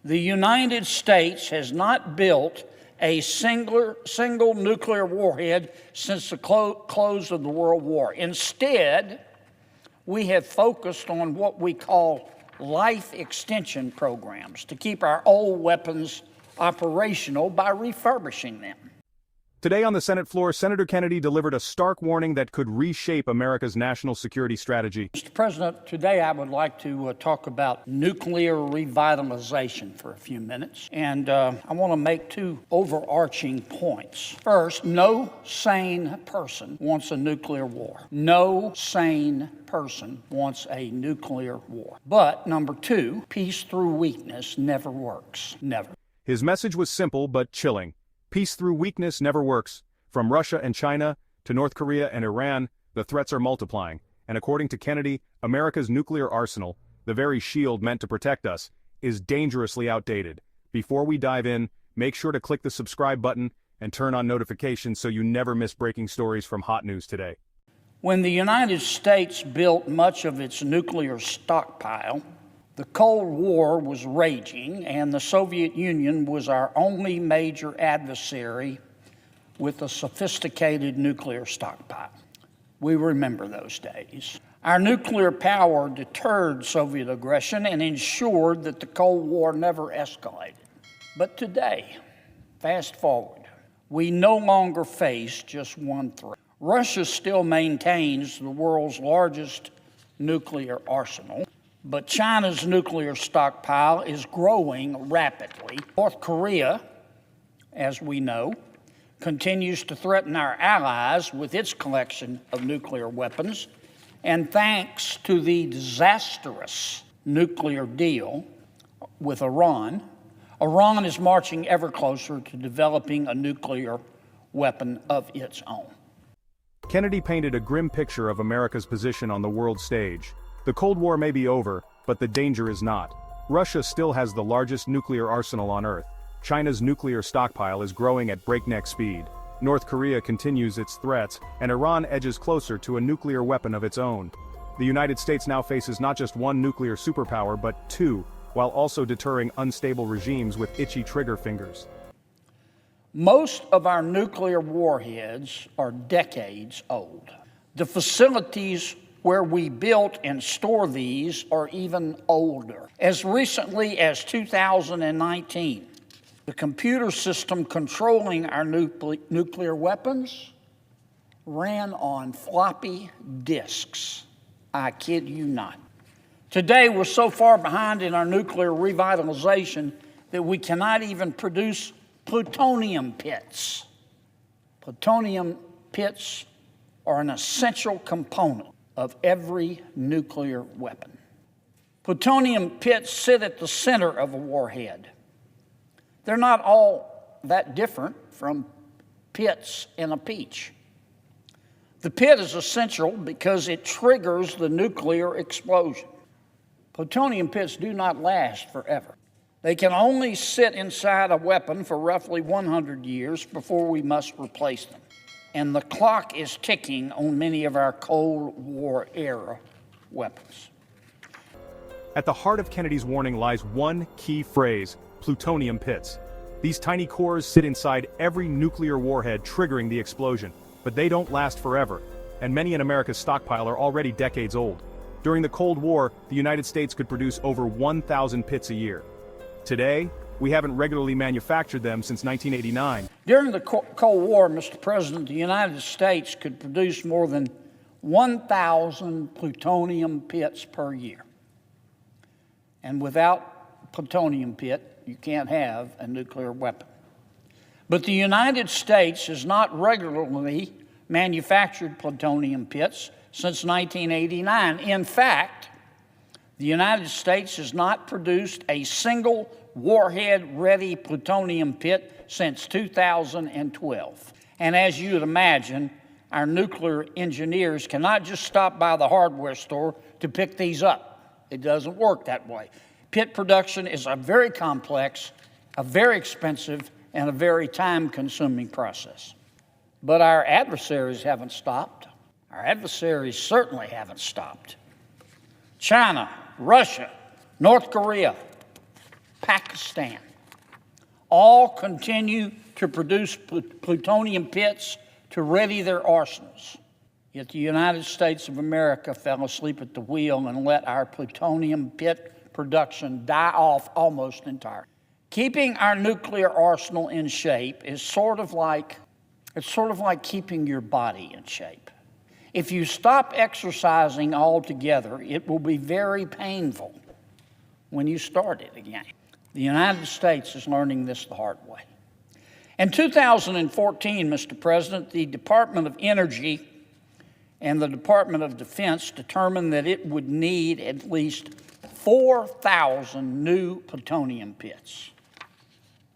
The United States has not built a single nuclear warhead since the close of the World War. Instead, we have focused on what we call life extension programs to keep our old weapons operational by refurbishing them. Today on the Senate floor, Senator Kennedy delivered a stark warning that could reshape America's national security strategy. Mr. President, today I would like to talk about nuclear revitalization for a few minutes. And I want to make two overarching points. First, no sane person wants a nuclear war. No sane person wants a nuclear war. But number two, peace through weakness never works. Never. His message was simple but chilling. Peace through weakness never works. From Russia and China to North Korea and Iran, the threats are multiplying. And according to Kennedy, America's nuclear arsenal, the very shield meant to protect us, is dangerously outdated. Before we dive in, make sure to click the subscribe button and turn on notifications so you never miss breaking stories from Hot News Today. When the United States built much of its nuclear stockpile, the Cold War was raging, and the Soviet Union was our only major adversary with a sophisticated nuclear stockpile. We remember those days. Our nuclear power deterred Soviet aggression and ensured that the Cold War never escalated. But today, fast forward, we no longer face just one threat. Russia still maintains the world's largest nuclear arsenal, but China's nuclear stockpile is growing rapidly. North Korea, as we know, continues to threaten our allies with its collection of nuclear weapons. And thanks to the disastrous nuclear deal with Iran, Iran is marching ever closer to developing a nuclear weapon of its own. Kennedy painted a grim picture of America's position on the world stage. The Cold War may be over, but the danger is not. Russia still has the largest nuclear arsenal on Earth. China's nuclear stockpile is growing at breakneck speed. North Korea continues its threats, and Iran edges closer to a nuclear weapon of its own. The United States now faces not just one nuclear superpower, but two, while also deterring unstable regimes with itchy trigger fingers. Most of our nuclear warheads are decades old. The facilities where we built and store these are even older. As recently as 2019, the computer system controlling our nuclear weapons ran on floppy disks. I kid you not. Today, we're so far behind in our nuclear revitalization that we cannot even produce plutonium pits. Plutonium pits are an essential component of every nuclear weapon. Plutonium pits sit at the center of a warhead. They're not all that different from pits in a peach. The pit is essential because it triggers the nuclear explosion. Plutonium pits do not last forever. They can only sit inside a weapon for roughly 100 years before we must replace them. And the clock is ticking on many of our Cold War era weapons. At the heart of Kennedy's warning lies one key phrase: plutonium pits. These tiny cores sit inside every nuclear warhead, triggering the explosion. But they don't last forever, and many in America's stockpile are already decades old. During the Cold War, the United States could produce over 1,000 pits a year. Today, we haven't regularly manufactured them since 1989. During the Cold War, Mr. President, the United States could produce more than 1,000 plutonium pits per year. And without plutonium pit, you can't have a nuclear weapon. But the United States has not regularly manufactured plutonium pits since 1989. In fact, the United States has not produced a single warhead-ready plutonium pit since 2012. And as you'd imagine, our nuclear engineers cannot just stop by the hardware store to pick these up. It doesn't work that way. Pit production is a very complex, a very expensive, and a very time-consuming process. But our adversaries haven't stopped. Our adversaries certainly haven't stopped. China, Russia, North Korea, Pakistan, all continue to produce plutonium pits to ready their arsenals. Yet the United States of America fell asleep at the wheel and let our plutonium pit production die off almost entirely. Keeping our nuclear arsenal in shape is sort of like keeping your body in shape. If you stop exercising altogether, it will be very painful when you start it again. The United States is learning this the hard way. In 2014, Mr. President, the Department of Energy and the Department of Defense determined that it would need at least 4,000 new plutonium pits.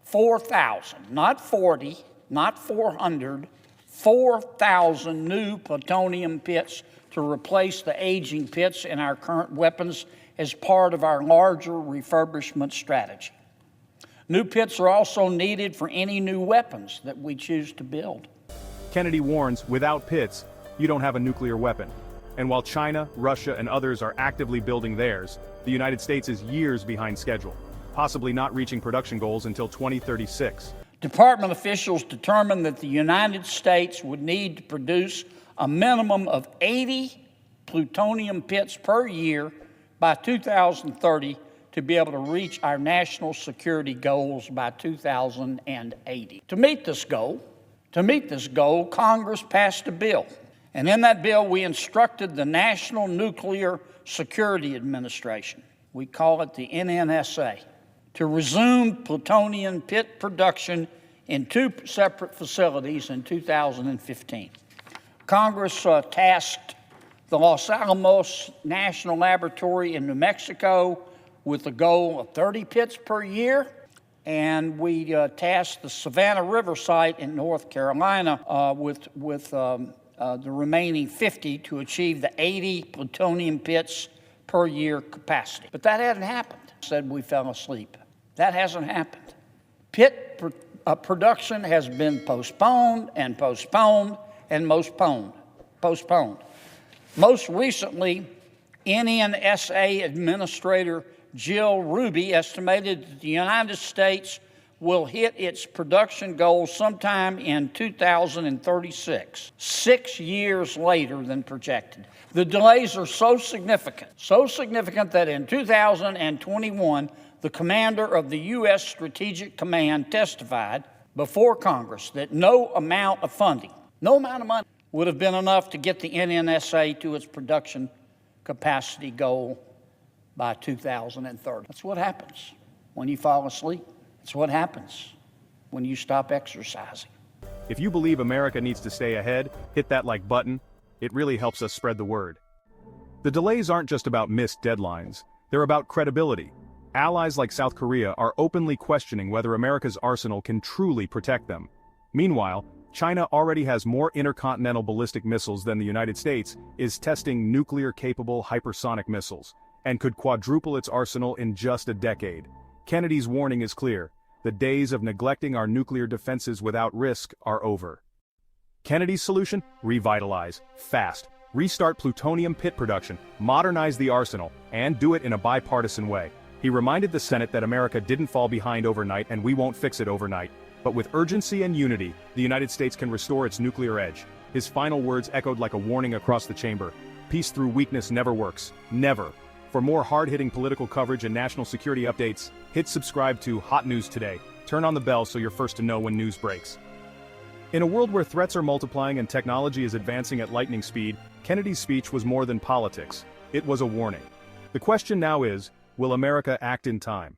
4,000, not 40, not 400, 4,000 new plutonium pits to replace the aging pits in our current weapons as part of our larger refurbishment strategy. New pits are also needed for any new weapons that we choose to build. Kennedy warns, without pits, you don't have a nuclear weapon. And while China, Russia, and others are actively building theirs, the United States is years behind schedule, possibly not reaching production goals until 2036. Department officials determined that the United States would need to produce a minimum of 80 plutonium pits per year by 2030 to be able to reach our national security goals by 2080. To meet this goal, Congress passed a bill. And in that bill, we instructed the National Nuclear Security Administration, we call it the NNSA, to resume plutonium pit production in 2 separate facilities in 2015. Congress tasked the Los Alamos National Laboratory in New Mexico with a goal of 30 pits per year, and we tasked the Savannah River site in North Carolina with the remaining 50 to achieve the 80 plutonium pits per year capacity. But that hadn't happened. Said we fell asleep. That hasn't happened. Pit production has been postponed and postponed and postponed. Most recently, NNSA Administrator Jill Ruby estimated that the United States will hit its production goals sometime in 2036, 6 years later than projected. The delays are so significant that in 2021, the commander of the U.S. Strategic Command testified before Congress that no amount of funding, no amount of money would have been enough to get the NNSA to its production capacity goal by 2030. That's what happens when you fall asleep. It's what happens when you stop exercising. If you believe America needs to stay ahead, hit that like button. It really helps us spread the word. The delays aren't just about missed deadlines, they're about credibility. Allies like South Korea are openly questioning whether America's arsenal can truly protect them. Meanwhile, China already has more intercontinental ballistic missiles than the United States, is testing nuclear-capable hypersonic missiles, and could quadruple its arsenal in just a decade. Kennedy's warning is clear. The days of neglecting our nuclear defenses without risk are over. Kennedy's solution? Revitalize, fast, restart plutonium pit production, modernize the arsenal, and do it in a bipartisan way. He reminded the Senate that America didn't fall behind overnight and we won't fix it overnight. But with urgency and unity, the United States can restore its nuclear edge. His final words echoed like a warning across the chamber. Peace through weakness never works. Never. For more hard-hitting political coverage and national security updates, hit subscribe to Hot News Today. Turn on the bell so you're first to know when news breaks. In a world where threats are multiplying and technology is advancing at lightning speed, Kennedy's speech was more than politics. It was a warning. The question now is, will America act in time?